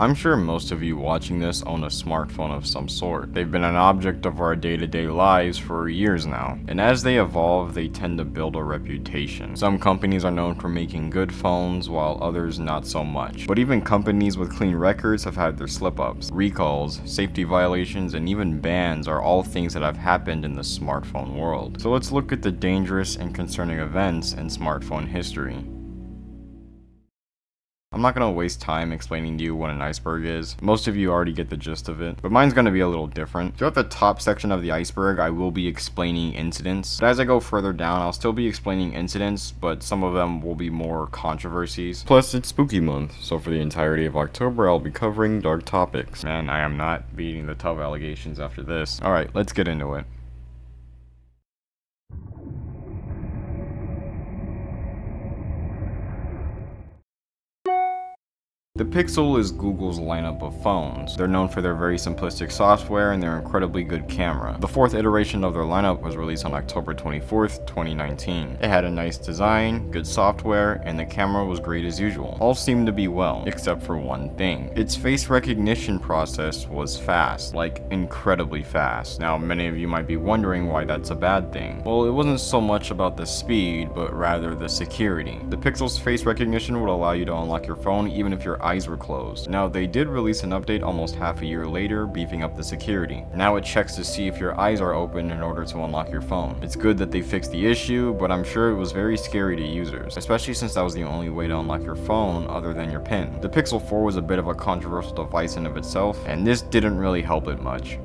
I'm sure most of you watching this own a smartphone of some sort. They've been an object of our day-to-day lives for years now, and as they evolve, they tend to build a reputation. Some companies are known for making good phones, while others not so much. But even companies with clean records have had their slip-ups. Recalls, safety violations, and even bans are all things that have happened in the smartphone world. So let's look at the dangerous and concerning events in smartphone history. I'm not going to waste time explaining to you what an iceberg is. Most of you already get the gist of it, but mine's going to be a little different. Throughout the top section of the iceberg, I will be explaining incidents. But as I go further down, I'll still be explaining incidents, but some of them will be more controversies. Plus, it's spooky month, so for the entirety of October, I'll be covering dark topics. Man, I am not beating the tough allegations after this. Alright, let's get into it. The Pixel is Google's lineup of phones. They're known for their very simplistic software and their incredibly good camera. The fourth iteration of their lineup was released on October 24th, 2019. It had a nice design, good software, and the camera was great as usual. All seemed to be well, except for one thing. Its face recognition process was fast, like incredibly fast. Now, many of you might be wondering why that's a bad thing. Well, it wasn't so much about the speed, but rather the security. The Pixel's face recognition would allow you to unlock your phone even if your eyes were closed. Now, they did release an update almost half a year later, beefing up the security. Now it checks to see if your eyes are open in order to unlock your phone. It's good that they fixed the issue, but I'm sure it was very scary to users, especially since that was the only way to unlock your phone other than your PIN. The Pixel 4 was a bit of a controversial device in of itself, and this didn't really help it much.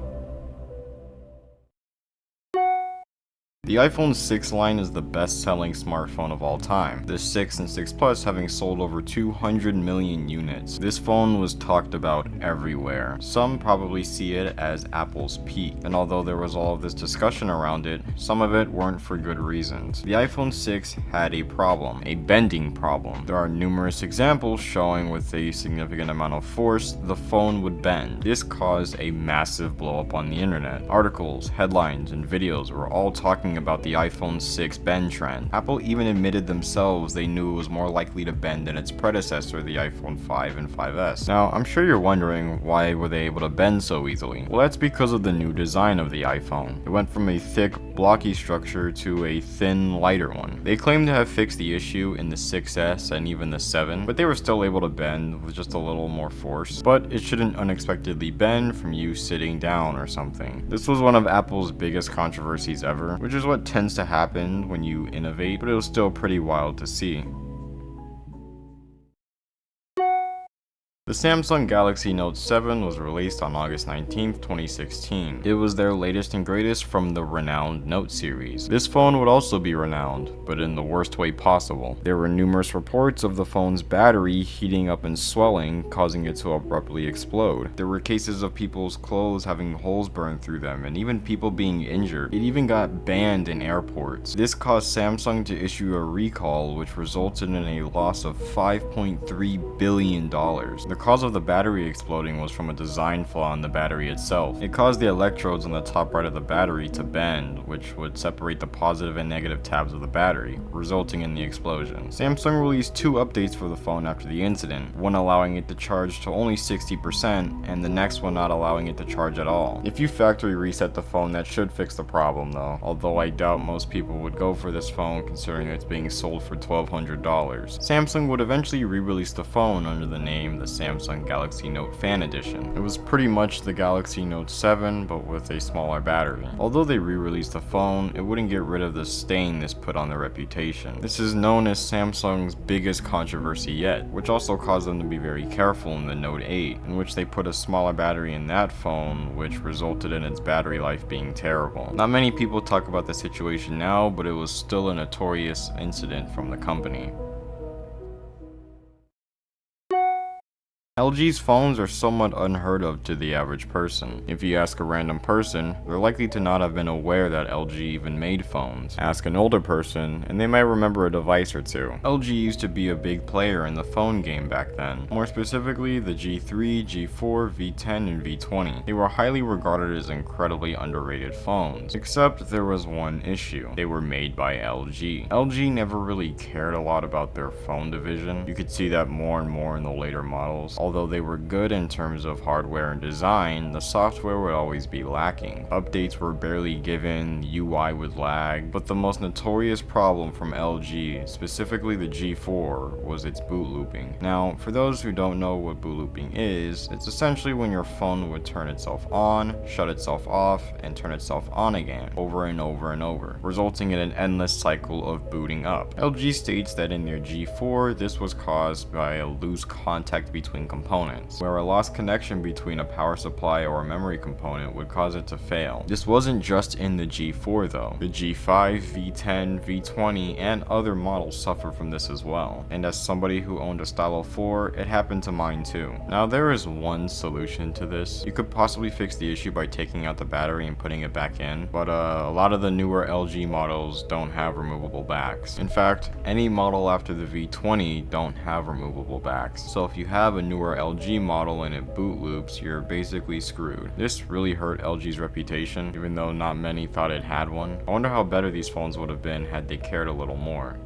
The iPhone 6 line is the best-selling smartphone of all time, the 6 and 6 Plus having sold over 200 million units. This phone was talked about everywhere. Some probably see it as Apple's peak, and although there was all of this discussion around it, some of it weren't for good reasons. The iPhone 6 had a problem, a bending problem. There are numerous examples showing with a significant amount of force, the phone would bend. This caused a massive blow-up on the internet. Articles, headlines, and videos were all talking about the iPhone 6 bend trend. Apple even admitted themselves they knew it was more likely to bend than its predecessor, the iPhone 5 and 5S. Now, I'm sure you're wondering why were they able to bend so easily? Well, that's because of the new design of the iPhone. It went from a thick, blocky structure to a thin, lighter one. They claim to have fixed the issue in the 6S and even the 7, but they were still able to bend with just a little more force. But it shouldn't unexpectedly bend from you sitting down or something. This was one of Apple's biggest controversies ever, which is what tends to happen when you innovate, but it was still pretty wild to see. The Samsung Galaxy Note 7 was released on August 19, 2016. It was their latest and greatest from the renowned Note series. This phone would also be renowned, but in the worst way possible. There were numerous reports of the phone's battery heating up and swelling, causing it to abruptly explode. There were cases of people's clothes having holes burned through them, and even people being injured. It even got banned in airports. This caused Samsung to issue a recall, which resulted in a loss of $5.3 billion. The cause of the battery exploding was from a design flaw in the battery itself. It caused the electrodes on the top right of the battery to bend, which would separate the positive and negative tabs of the battery, resulting in the explosion. Samsung released 2 updates for the phone after the incident, one allowing it to charge to only 60%, and the next one not allowing it to charge at all. If you factory reset the phone, that should fix the problem though, although I doubt most people would go for this phone considering it's being sold for $1,200. Samsung would eventually re-release the phone under the name the Samsung Galaxy Note Fan Edition. It was pretty much the Galaxy Note 7, but with a smaller battery. Although they re-released the phone, it wouldn't get rid of the stain this put on their reputation. This is known as Samsung's biggest controversy yet, which also caused them to be very careful in the Note 8, in which they put a smaller battery in that phone, which resulted in its battery life being terrible. Not many people talk about the situation now, but it was still a notorious incident from the company. LG's phones are somewhat unheard of to the average person. If you ask a random person, they're likely to not have been aware that LG even made phones. Ask an older person, and they might remember a device or two. LG used to be a big player in the phone game back then. More specifically, the G3, G4, V10, and V20. They were highly regarded as incredibly underrated phones. Except there was one issue. They were made by LG. LG never really cared a lot about their phone division. You could see that more and more in the later models. Although they were good in terms of hardware and design, the software would always be lacking. Updates were barely given, the UI would lag, but the most notorious problem from LG, specifically the G4, was its boot looping. Now, for those who don't know what boot looping is, it's essentially when your phone would turn itself on, shut itself off, and turn itself on again, over and over and over, resulting in an endless cycle of booting up. LG states that in their G4, this was caused by a loose contact between components, where a lost connection between a power supply or a memory component would cause it to fail. This wasn't just in the G4 though. The G5, V10, V20, and other models suffer from this as well. And as somebody who owned a Stylo 4, it happened to mine too. Now there is one solution to this. You could possibly fix the issue by taking out the battery and putting it back in, but a lot of the newer LG models don't have removable backs. In fact, any model after the V20 don't have removable backs. So if you have a newer LG model and it boot loops, you're basically screwed. This really hurt LG's reputation, even though not many thought it had one. I wonder how better these phones would have been had they cared a little more.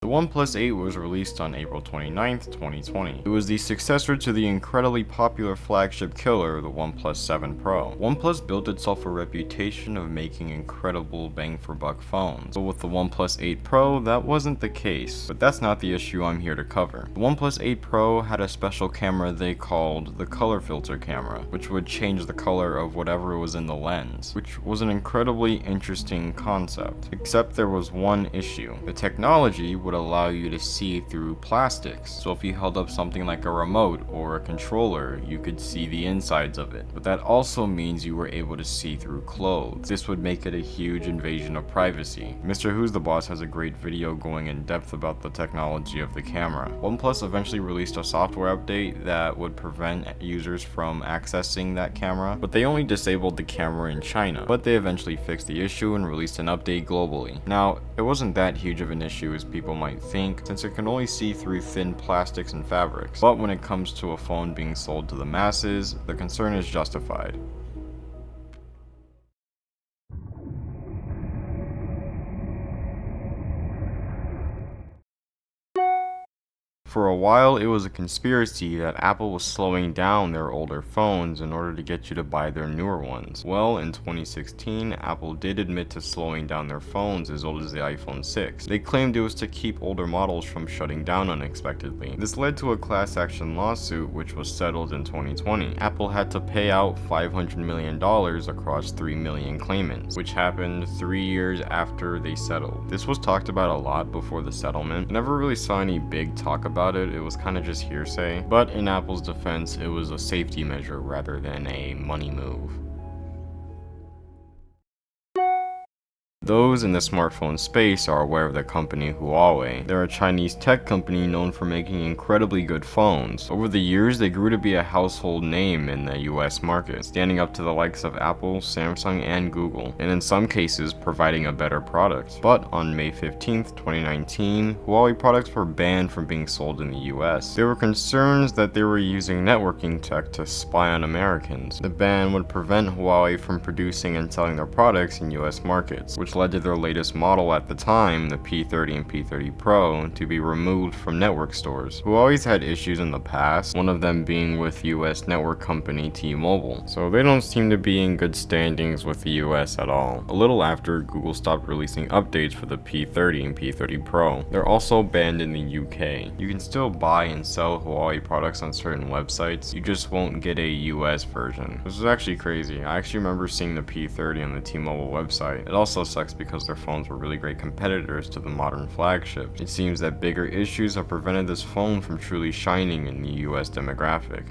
The OnePlus 8 was released on April 29th, 2020. It was the successor to the incredibly popular flagship killer, the OnePlus 7 Pro. OnePlus built itself a reputation of making incredible bang-for-buck phones, but with the OnePlus 8 Pro, that wasn't the case. But that's not the issue I'm here to cover. The OnePlus 8 Pro had a special camera they called the color filter camera, which would change the color of whatever was in the lens, which was an incredibly interesting concept. Except there was one issue. The technology would allow you to see through plastics. So if you held up something like a remote or a controller, you could see the insides of it. But that also means you were able to see through clothes. This would make it a huge invasion of privacy. Mr. Who's the Boss has a great video going in depth about the technology of the camera. OnePlus eventually released a software update that would prevent users from accessing that camera, but they only disabled the camera in China. But they eventually fixed the issue and released an update globally. Now, it wasn't that huge of an issue as people might think, since it can only see through thin plastics and fabrics. But when it comes to a phone being sold to the masses, the concern is justified. For a while, it was a conspiracy that Apple was slowing down their older phones in order to get you to buy their newer ones. Well, in 2016, Apple did admit to slowing down their phones as old as the iPhone 6. They claimed it was to keep older models from shutting down unexpectedly. This led to a class action lawsuit which was settled in 2020. Apple had to pay out $500 million across 3 million claimants, which happened 3 years after they settled. This was talked about a lot before the settlement. I never really saw any big talk about it was kind of just hearsay, but in Apple's defense, it was a safety measure rather than a money move. Those in the smartphone space are aware of the company Huawei. They're a Chinese tech company known for making incredibly good phones. Over the years, they grew to be a household name in the US market, standing up to the likes of Apple, Samsung, and Google, and in some cases, providing a better product. But on May 15th, 2019, Huawei products were banned from being sold in the US. There were concerns that they were using networking tech to spy on Americans. The ban would prevent Huawei from producing and selling their products in US markets, which led to their latest model at the time, the P30 and P30 Pro, to be removed from network stores. Huawei's had issues in the past, one of them being with US network company T-Mobile, so they don't seem to be in good standings with the US at all. A little after, Google stopped releasing updates for the P30 and P30 Pro. They're also banned in the UK. You can still buy and sell Huawei products on certain websites, you just won't get a US version. This is actually crazy. I actually remember seeing the P30 on the T-Mobile website. It also sucks because their phones were really great competitors to the modern flagship. It seems that bigger issues have prevented this phone from truly shining in the US demographic.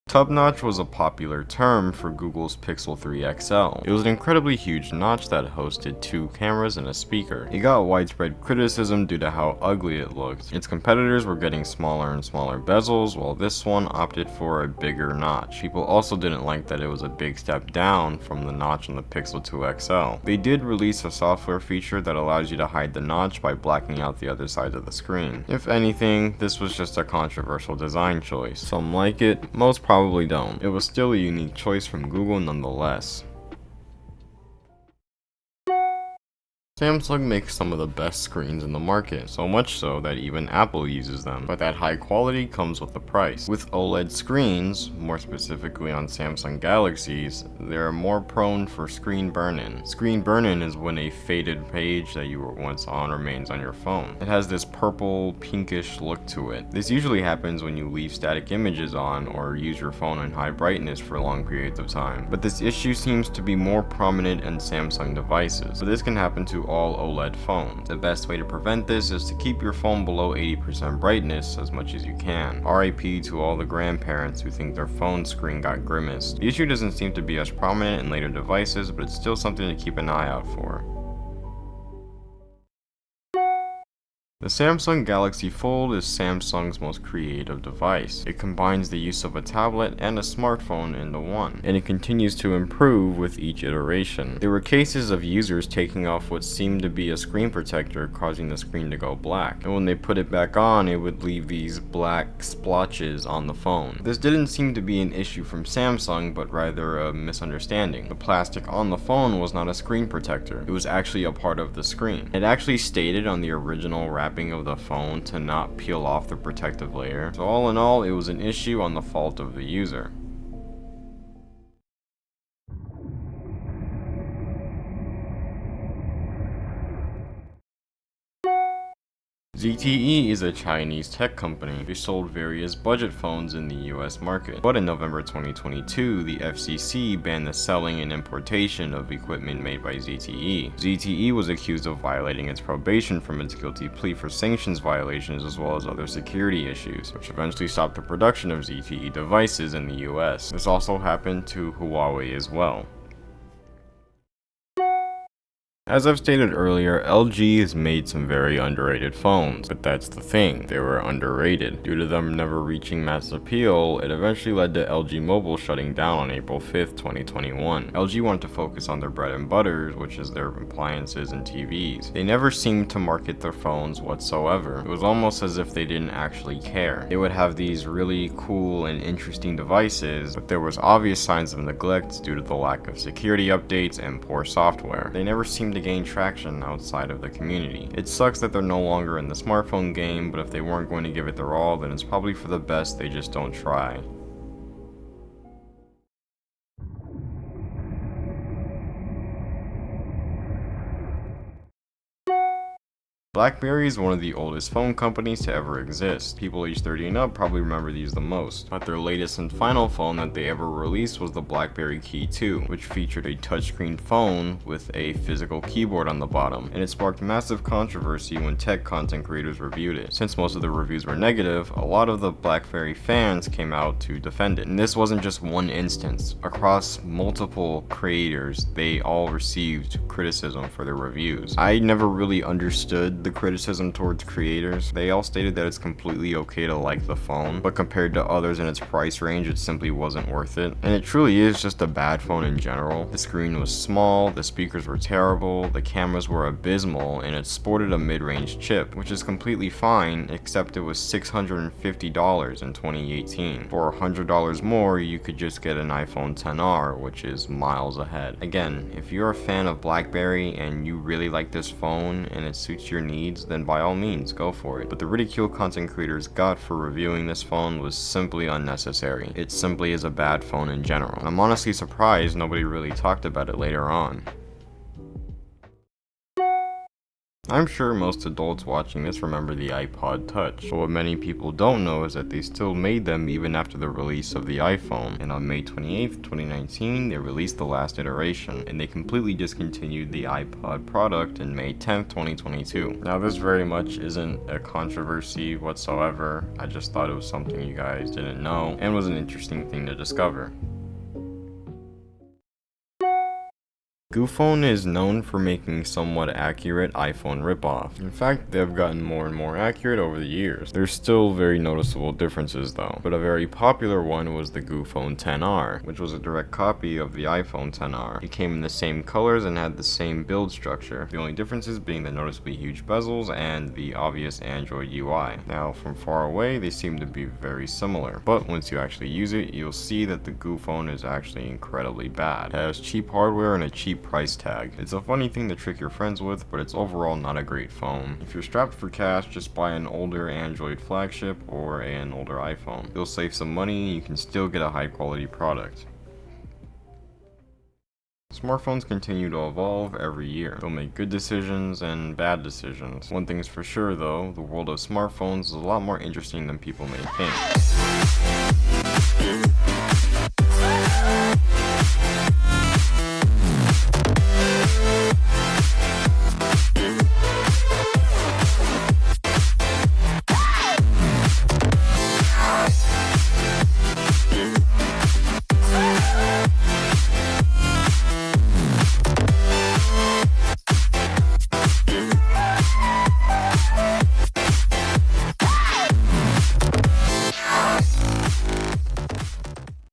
Tub notch was a popular term for Google's Pixel 3 XL. It was an incredibly huge notch that hosted 2 cameras and a speaker. It got widespread criticism due to how ugly it looked. Its competitors were getting smaller and smaller bezels, while this one opted for a bigger notch. People also didn't like that it was a big step down from the notch on the Pixel 2 XL. They did release a software feature that allows you to hide the notch by blacking out the other side of the screen. If anything, this was just a controversial design choice. Some like it, most probably don't. It was still a unique choice from Google nonetheless. Samsung makes some of the best screens in the market, so much so that even Apple uses them, but that high quality comes with a price. With OLED screens, more specifically on Samsung Galaxies, they are more prone for screen burn-in. Screen burn-in is when a faded page that you were once on remains on your phone. It has this purple, pinkish look to it. This usually happens when you leave static images on or use your phone in high brightness for long periods of time. But this issue seems to be more prominent in Samsung devices, so this can happen to all OLED phones. The best way to prevent this is to keep your phone below 80% brightness as much as you can. RIP to all the grandparents who think their phone screen got grimaced. The issue doesn't seem to be as prominent in later devices, but it's still something to keep an eye out for. The Samsung Galaxy Fold is Samsung's most creative device. It combines the use of a tablet and a smartphone into one, and it continues to improve with each iteration. There were cases of users taking off what seemed to be a screen protector, causing the screen to go black, and when they put it back on, it would leave these black splotches on the phone. This didn't seem to be an issue from Samsung, but rather a misunderstanding. The plastic on the phone was not a screen protector, it was actually a part of the screen. It actually stated on the original wrapping of the phone to not peel off the protective layer. So all in all, it was an issue on the fault of the user. ZTE is a Chinese tech company. They sold various budget phones in the US market. But in November 2022, the FCC banned the selling and importation of equipment made by ZTE. ZTE was accused of violating its probation from its guilty plea for sanctions violations as well as other security issues, which eventually stopped the production of ZTE devices in the US. This also happened to Huawei as well. As I've stated earlier, LG has made some very underrated phones, but that's the thing, they were underrated. Due to them never reaching mass appeal, it eventually led to LG Mobile shutting down on April 5th, 2021. LG wanted to focus on their bread and butters, which is their appliances and TVs. They never seemed to market their phones whatsoever. It was almost as if they didn't actually care. They would have these really cool and interesting devices, but there was obvious signs of neglect due to the lack of security updates and poor software. They never seemed to gain traction outside of the community. It sucks that they're no longer in the smartphone game, but if they weren't going to give it their all, then it's probably for the best they just don't try. Blackberry is one of the oldest phone companies to ever exist. People aged 30 and up probably remember these the most, but their latest and final phone that they ever released was the Blackberry Key 2, which featured a touchscreen phone with a physical keyboard on the bottom, and it sparked massive controversy when tech content creators reviewed it. Since most of the reviews were negative, a lot of the Blackberry fans came out to defend it. And this wasn't just one instance. Across multiple creators, they all received criticism for their reviews. I never really understood the criticism towards creators. They all stated that it's completely okay to like the phone, but compared to others in its price range, it simply wasn't worth it. And it truly is just a bad phone in general. The screen was small, the speakers were terrible, the cameras were abysmal, and it sported a mid-range chip, which is completely fine, except it was $650 in 2018. For $100 more, you could just get an iPhone XR, which is miles ahead. Again, if you're a fan of Blackberry and you really like this phone and it suits your needs, then by all means go for it. But the ridicule content creators got for reviewing this phone was simply unnecessary. It simply is a bad phone in general. And I'm honestly surprised nobody really talked about it later on. I'm sure most adults watching this remember the iPod Touch, but what many people don't know is that they still made them even after the release of the iPhone, and on May 28th, 2019, they released the last iteration, and they completely discontinued the iPod product in May 10th, 2022. Now this very much isn't a controversy whatsoever, I just thought it was something you guys didn't know, and was an interesting thing to discover. Goof Phone is known for making somewhat accurate iPhone ripoff. In fact, they've gotten more and more accurate over the years. There's still very noticeable differences though, but a very popular one was the Goof Phone XR, which was a direct copy of the iPhone XR. It came in the same colors and had the same build structure, the only differences being the noticeably huge bezels and the obvious Android UI. Now, from far away, they seem to be very similar, but once you actually use it, you'll see that the Goof Phone is actually incredibly bad. It has cheap hardware and a cheap price tag. It's a funny thing to trick your friends with, but it's overall not a great phone. If you're strapped for cash, just buy an older Android flagship or an older iPhone. You'll save some money and you can still get a high quality product. Smartphones continue to evolve every year. They'll make good decisions and bad decisions. One thing is for sure though, the world of smartphones is a lot more interesting than people may think.